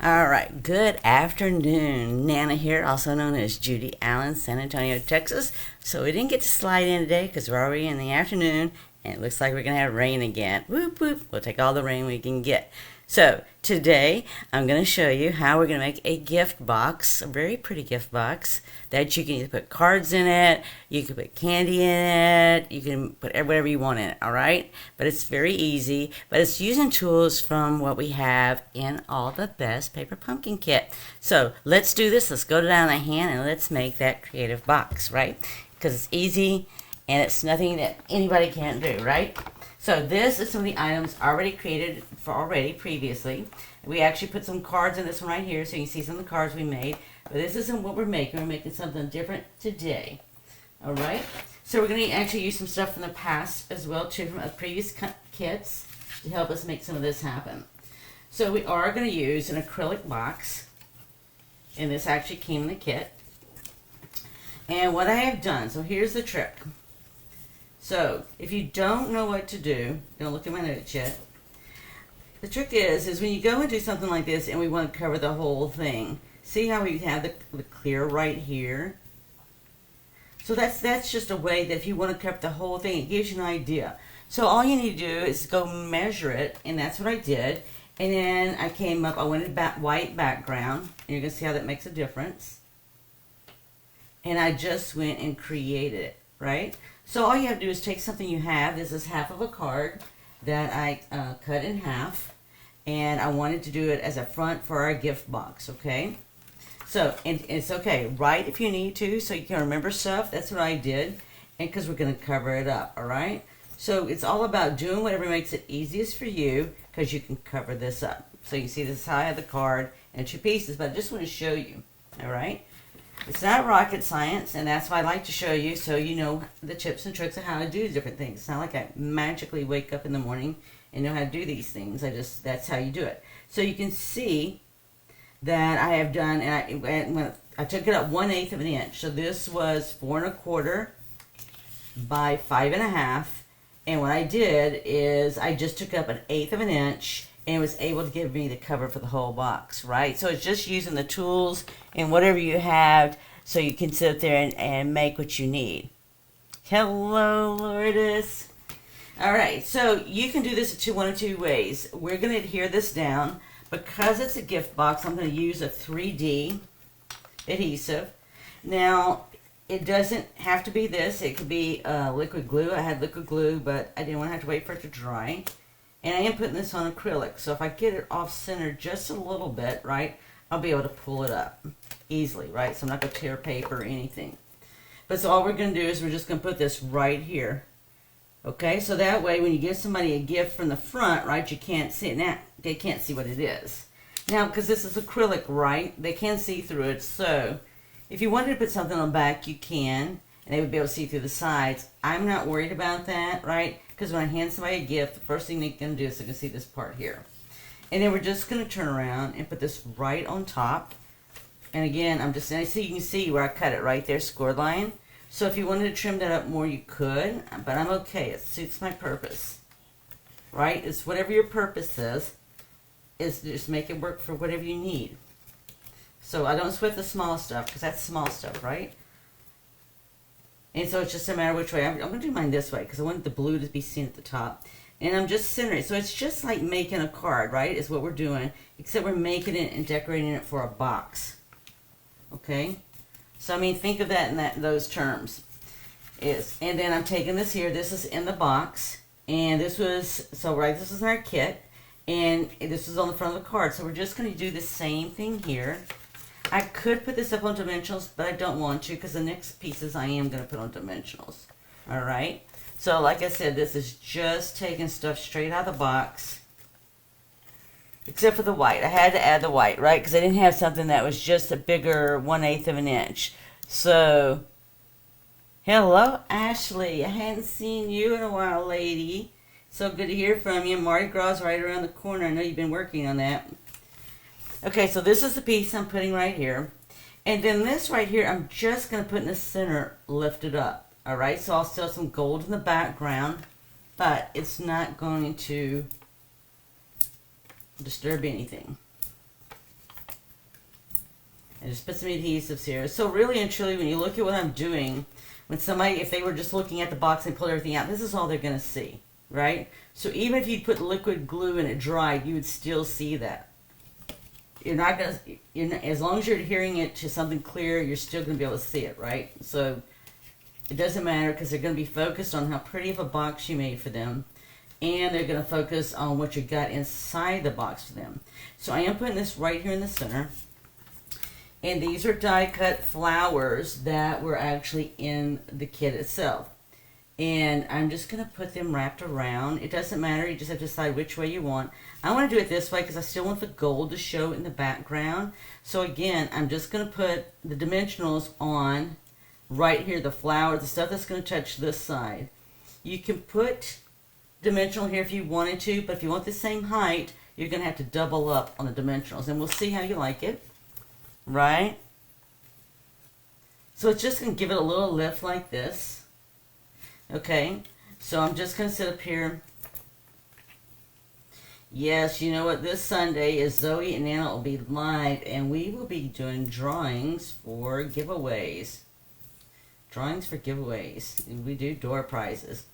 All right, good afternoon. Nana here, also known as Judy Allen, San Antonio, Texas. So we didn't get to slide in today because we're already in the afternoon and it looks like we're going to have rain again. Whoop, whoop. We'll take all the rain we can get. So today I'm going to show you how we're going to make a gift box, a very pretty gift box that you can either put cards in it, you can put candy in it, you can put whatever you want in it, all right? But it's very easy, but it's using tools from what we have in All the Best Paper Pumpkin Kit. So let's do this. Let's go down the hand and let's make that creative box, right? Because it's easy and it's nothing that anybody can't do, right? So this is some of the items already created previously. We actually put some cards in this one right here, so you can see some of the cards we made. But this isn't what we're making. We're making something different today. All right. So we're going to actually use some stuff from the past as well too, from previous kits, to help us make some of this happen. So we are going to use an acrylic box, and this actually came in the kit. And what I have done, so here's the trick. So, if you don't know what to do, don't look at my notes yet. The trick is when you go and do something like this and we want to cover the whole thing, see how we have the clear right here? So that's just a way that if you want to cover the whole thing, it gives you an idea. So all you need to do is go measure it, and that's what I did. And then I came up, I wanted white background, and you're going to see how that makes a difference. And I just went and created it, right? So all you have to do is take something you have. This is half of a card that I cut in half. And I wanted to do it as a front for our gift box, okay? So, and it's okay. Write if you need to so you can remember stuff. That's what I did. And because we're going to cover it up, all right? So it's all about doing whatever makes it easiest for you because you can cover this up. So you can see this is how I have the card and 2 pieces, but I just want to show you, all right? It's not rocket science, and that's why I like to show you so you know the tips and tricks of how to do different things. It's not like I magically wake up in the morning and know how to do these things. That's how you do it. So you can see that I have done, and I took it up 1/8 of an inch. So this was 4 1/4 by 5 1/2. And what I did is I just took up 1/8 of an inch and was able to give me the cover for the whole box, right? So it's just using the tools and whatever you have so you can sit there and make what you need. Hello, Lourdes. All right, so you can do this one of 2 ways. We're going to adhere this down. Because it's a gift box, I'm going to use a 3D adhesive. Now, it doesn't have to be this. It could be liquid glue. I had liquid glue, but I didn't want to have to wait for it to dry. And I am putting this on acrylic, so if I get it off center just a little bit, right, I'll be able to pull it up easily, right? So I'm not going to tear paper or anything. But so all we're going to do is we're just going to put this right here. Okay, so that way when you give somebody a gift from the front, right, you can't see it. Now, they can't see what it is. Now, because this is acrylic, right, they can see through it. So if you wanted to put something on the back, you can, and they would be able to see through the sides. I'm not worried about that, right? Because when I hand somebody a gift, the first thing they're going to do is they're going to see this part here. And then we're just going to turn around and put this right on top. And again, so you can see where I cut it right there, score line. So if you wanted to trim that up more, you could, but I'm okay. It suits my purpose, right? It's whatever your purpose is just make it work for whatever you need. So I don't sweat the small stuff because that's small stuff, right? And so it's just a matter which way. I'm going to do mine this way because I want the blue to be seen at the top. And I'm just centering it. So it's just like making a card, right, is what we're doing, except we're making it and decorating it for a box. Okay? So, I mean, think of that in those terms. And then I'm taking this here. This is in the box. And this was, so right, this is in our kit. And this is on the front of the card. So we're just going to do the same thing here. I could put this up on dimensionals, but I don't want to because the next pieces I am going to put on dimensionals. All right? So, like I said, this is just taking stuff straight out of the box. Except for the white. I had to add the white, right? Because I didn't have something that was just a bigger 1/8 of an inch. So, hello, Ashley. I hadn't seen you in a while, lady. So good to hear from you. Mardi Gras is right around the corner. I know you've been working on that. Okay, so this is the piece I'm putting right here. And then this right here, I'm just going to put in the center, lifted up. All right, so I'll still have some gold in the background, but it's not going to disturb anything. And just put some adhesives here. So really and truly, when you look at what I'm doing, when somebody, if they were just looking at the box and pulled everything out, this is all they're going to see, right? So even if you put liquid glue and it dried, you would still see that. You're not going to, as long as you're adhering it to something clear, you're still going to be able to see it, right? So it doesn't matter because they're going to be focused on how pretty of a box you made for them. And they're going to focus on what you got inside the box for them. So I am putting this right here in the center. And these are die cut flowers that were actually in the kit itself. And I'm just going to put them wrapped around. It doesn't matter, you just have to decide which way you want. I want to do it this way because I still want the gold to show in the background. So again, I'm just going to put the dimensionals on right here, the flower, the stuff that's going to touch this side. You can put dimensional here if you wanted to, but if you want the same height, you're going to have to double up on the dimensionals. And we'll see how you like it. Right? So it's just going to give it a little lift like this. Okay? So I'm just going to sit up here. Yes, you know what? This Sunday is Zoe and Nana will be live, and we will be doing drawings for giveaways. Drawings for giveaways. We do door prizes.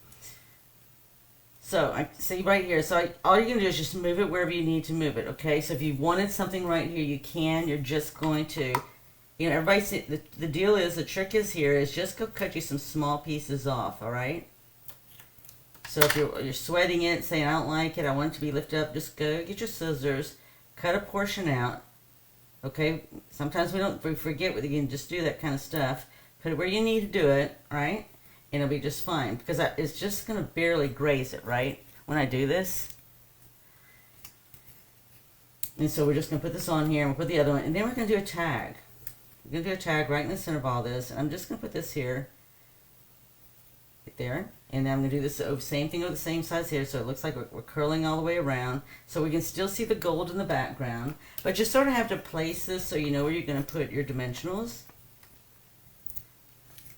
So, I see right here, so all you're going to do is just move it wherever you need to move it, okay? So if you wanted something right here, you can. You're just going to, you know, everybody see, the deal is, the trick is here, is just go cut you some small pieces off, all right? So if you're sweating it, saying, I don't like it, I want it to be lifted up, just go get your scissors, cut a portion out, okay? Sometimes we forget we can just do that kind of stuff. Put it where you need to do it, right? And it'll be just fine because it's just going to barely graze it, right, when I do this. And so we're just going to put this on here and we'll put the other one. And then we're going to do a tag. We're going to do a tag right in the center of all this. And I'm just going to put this here, right there. And then I'm going to do this same thing with the same size here. So it looks like we're curling all the way around. So we can still see the gold in the background. But you sort of have to place this so you know where you're going to put your dimensionals.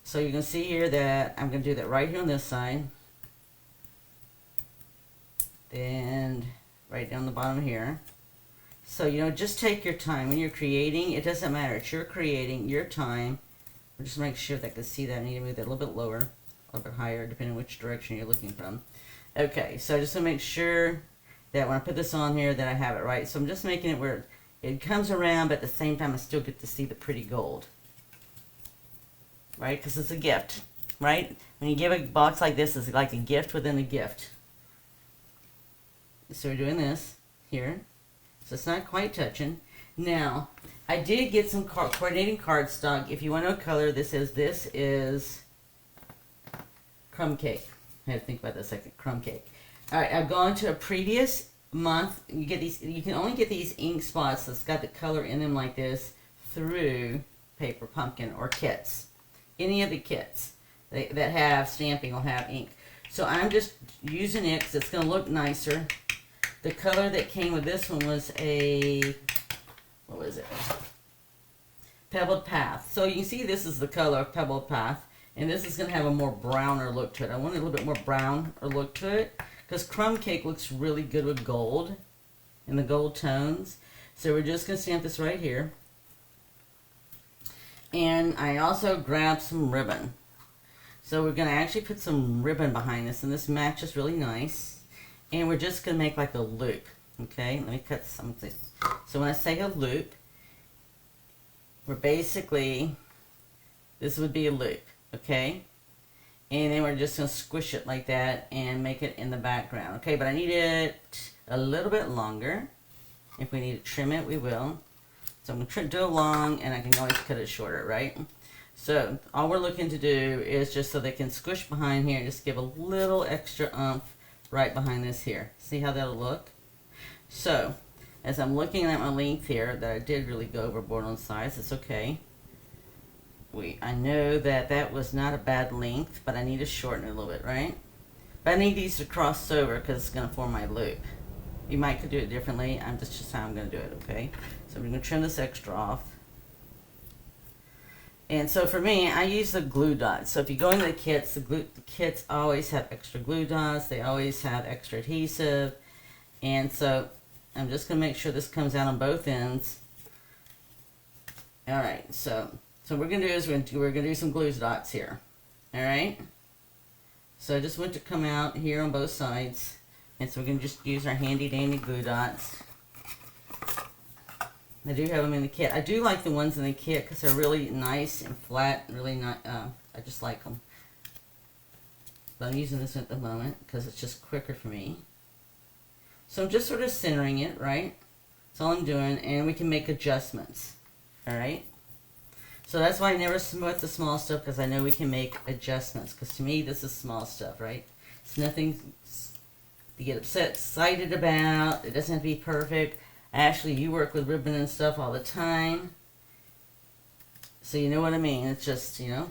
So you can see here that I'm going to do that right here on this side. And right down the bottom here. So, you know, just take your time. When you're creating, it doesn't matter. It's your creating, your time. Just make sure that I can see that. I need to move that a little bit lower, a little bit higher, depending on which direction you're looking from. Okay, so I just want to make sure that when I put this on here that I have it right. So I'm just making it where it comes around, but at the same time I still get to see the pretty gold. Right? Because it's a gift, right? When you give a box like this, it's like a gift within a gift. So we're doing this here. So it's not quite touching. Now, I did get some coordinating cardstock. If you want to know what color this is crumb cake. I had to think about that a second. Crumb cake. All right, I've gone to a previous month. You get these. You can only get these ink spots that's got the color in them like this through Paper Pumpkin or kits. Any of the kits that have stamping will have ink. So I'm just using it because it's going to look nicer. The color that came with this one was a, what was it? Pebbled Path. So you can see this is the color of Pebbled Path. And this is going to have a more browner look to it. I want a little bit more brown or look to it. Because crumb cake looks really good with gold. And the gold tones. So we're just going to stamp this right here. And I also grabbed some ribbon. So we're going to actually put some ribbon behind this. And this matches really nice. And we're just going to make like a loop. Okay, let me cut some of this. So when I say a loop, we're basically, this would be a loop. Okay. And then we're just going to squish it like that and make it in the background. Okay, but I need it a little bit longer. If we need to trim it, we will. So I'm going to do it long, and I can always cut it shorter, right? So all we're looking to do is just so they can squish behind here, just give a little extra oomph right behind this here. See how that'll look? So as I'm looking at my length here, that I did really go overboard on size, it's okay. I know that that was not a bad length, but I need to shorten it a little bit, right? But I need these to cross over because it's going to form my loop. You might could do it differently. That's just how I'm going to do it, okay? So I'm going to trim this extra off. And so for me, I use the glue dots. So if you go into the kits, the kits always have extra glue dots. They always have extra adhesive. And so I'm just going to make sure this comes out on both ends. All right, so what we're gonna do is we're gonna do some glue dots here. All right. So I just want to come out here on both sides, and so we're gonna just use our handy dandy glue dots. I do have them in the kit. I do like the ones in the kit because they're really nice and flat, really nice. I just like them. But I'm using this at the moment because it's just quicker for me. So I'm just sort of centering it, right? That's all I'm doing, and we can make adjustments. All right. So that's why I never smooth the small stuff, because I know we can make adjustments. Because to me, this is small stuff, right? It's nothing to get excited about. It doesn't have to be perfect. Actually, you work with ribbon and stuff all the time, so you know what I mean. It's just, you know.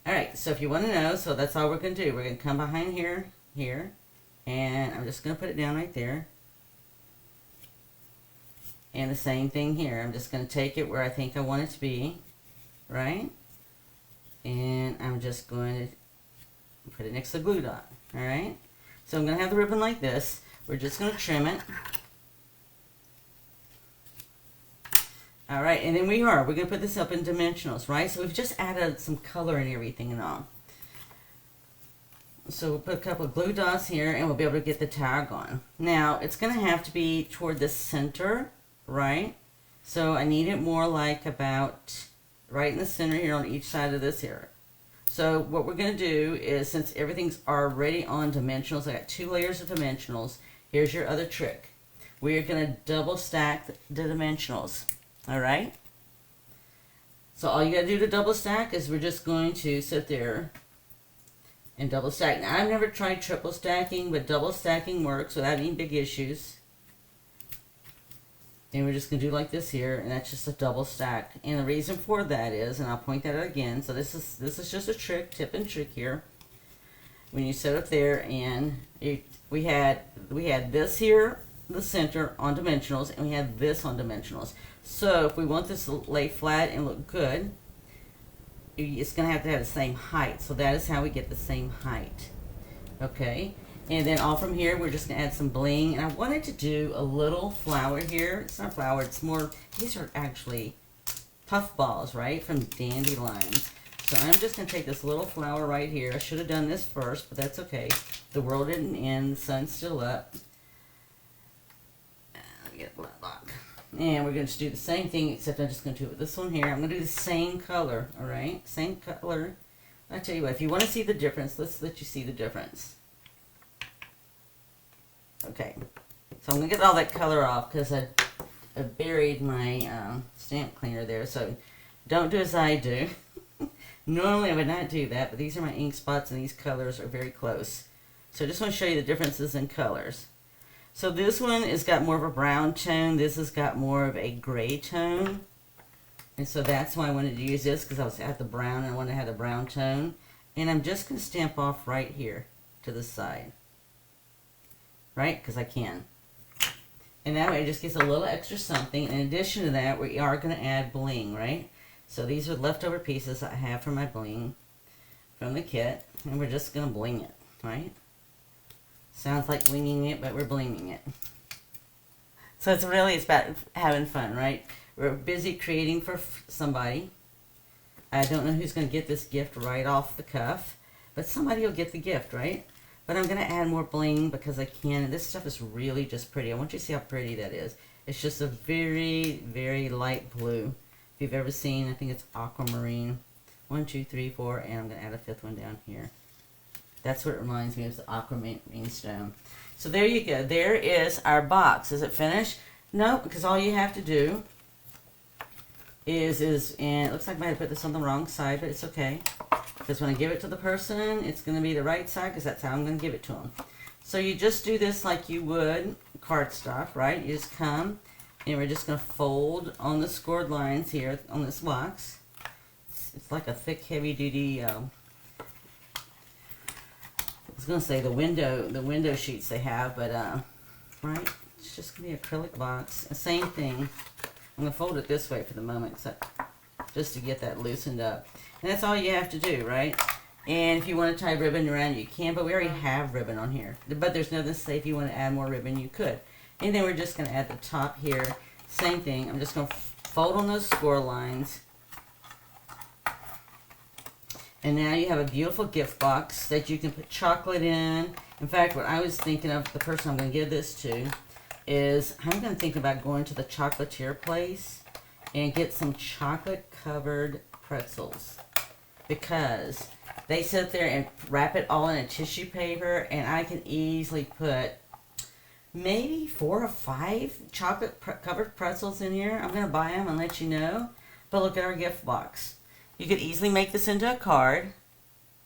All right. So if you want to know, so that's all we're gonna do. We're gonna come behind here, and I'm just gonna put it down right there. And the same thing here. I'm just going to take it where I think I want it to be, right? And I'm just going to put it next to the glue dot, all right? So I'm going to have the ribbon like this. We're just going to trim it. All right, and then we're going to put this up in dimensionals, right? So we've just added some color and everything and all. So we'll put a couple of glue dots here, and we'll be able to get the tag on. Now, it's going to have to be toward the center, right? So I need it more like about right in the center here on each side of this here. So what we're going to do is, since everything's already on dimensionals, I got 2 layers of dimensionals. Here's your other trick. We are going to double stack the dimensionals. All right? So all you got to do to double stack is we're just going to sit there and double stack. Now, I've never tried triple stacking, but double stacking works without any big issues. And we're just going to do like this here, and that's just a double stack. And the reason for that is, and I'll point that out again, so this is just a trick, tip and trick here. When you set up there, and we had this here, the center on dimensionals, and we had this on dimensionals. So if we want this to lay flat and look good, it's going to have the same height. So that is how we get the same height. Okay? And then all from here, we're just going to add some bling. And I wanted to do a little flower here. It's not flower, it's more, these are actually puff balls, right, from dandelions. So I'm just going to take this little flower right here. I should have done this first, but that's okay. The world didn't end. The sun's still up. Let me get a block. And we're going to do the same thing, except I'm just going to do it with this one here. I'm going to do the same color, all right? Same color. I'll tell you what, if you want to see the difference, let's let you see the difference. Okay, so I'm going to get all that color off because I buried my stamp cleaner there. So don't do as I do. Normally I would not do that, but these are my ink spots and these colors are very close. So I just want to show you the differences in colors. So this one has got more of a brown tone. This has got more of a gray tone. And so that's why I wanted to use this, because I was at the brown and I wanted to have the brown tone. And I'm just going to stamp off right here to the side. Right? Because I can. And that way it just gets a little extra something. In addition to that, we are going to add bling, right? So these are leftover pieces I have from my bling from the kit. And we're just going to bling it, right? Sounds like blinging it, but we're blinging it. So it's about having fun, right? We're busy creating for somebody. I don't know who's going to get this gift right off the cuff, but somebody will get the gift, right? But I'm going to add more bling because I can. And this stuff is really just pretty. I want you to see how pretty that is. It's just a very, very light blue. If you've ever seen, I think it's aquamarine. 1, 2, 3, 4, and I'm going to add a 5th one down here. That's what it reminds me of, the aquamarine stone. So there you go. There is our box. Is it finished? No, because all you have to do is and it looks like I might have put this on the wrong side, but it's okay. Because when I give it to the person, it's going to be the right side, because that's how I'm going to give it to them. So you just do this like you would cardstock, right? You just come, and we're just going to fold on the scored lines here on this box. It's like a thick, heavy-duty, I was going to say the window sheets they have, but, right? It's just going to be an acrylic box. The same thing. I'm going to fold it this way for the moment, just to get that loosened up. And that's all you have to do, right? And if you want to tie ribbon around, you can, but we already have ribbon on here. But there's nothing to say if you want to add more ribbon, you could. And then we're just going to add the top here. Same thing. I'm just going to fold on those score lines. And now you have a beautiful gift box that you can put chocolate in. In fact, what I was thinking of, the person I'm going to give this to, is I'm going to think about going to the chocolatier place and get some chocolate-covered pretzels. Because they sit there and wrap it all in a tissue paper, and I can easily put maybe 4 or 5 chocolate-covered pretzels in here. I'm going to buy them and let you know. But look at our gift box. You could easily make this into a card,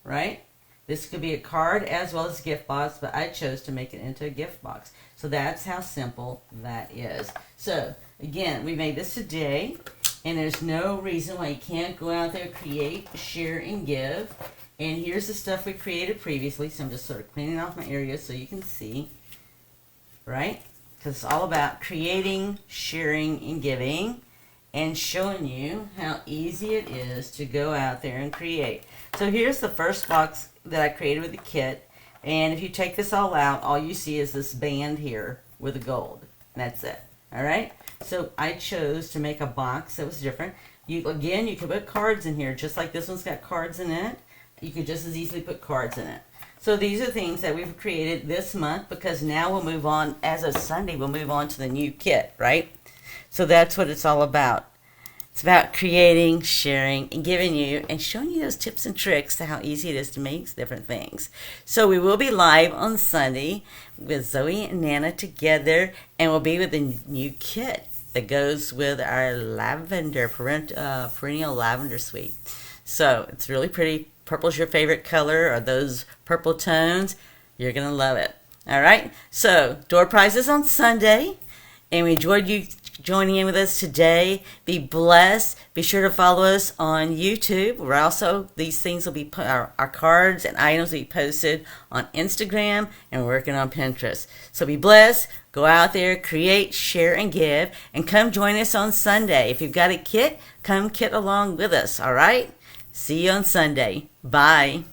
right? This could be a card as well as a gift box, but I chose to make it into a gift box. So that's how simple that is. So, again, we made this today, and there's no reason why you can't go out there, create, share, and give. And here's the stuff we created previously, so I'm just sort of cleaning off my area so you can see, right? Because it's all about creating, sharing, and giving, and showing you how easy it is to go out there and create. So here's the first box that I created with the kit, and if you take this all out, all you see is this band here with the gold, and that's it. All right, so I chose to make a box that was different. You could put cards in here, just like this one's got cards in it. You could just as easily put cards in it. So these are things that we've created this month, because now we'll move on, as of Sunday, we'll move on to the new kit, right? So that's what it's all about. It's about creating, sharing, and giving you, and showing you those tips and tricks to how easy it is to make different things. So we will be live on Sunday with Zoe and Nana together, and we'll be with the new kit that goes with our lavender, perennial lavender suite. So it's really pretty. Purple's your favorite color, or those purple tones. You're going to love it. All right? So door prizes on Sunday, and we enjoyed you joining in with us today. Be blessed. Be sure to follow us on YouTube. We're also, these things will be put, our cards and items will be posted on Instagram, and we're working on Pinterest. So be blessed. Go out there, create, share, and give, and come join us on Sunday. If you've got a kit, come kit along with us. All right? See you on Sunday. Bye.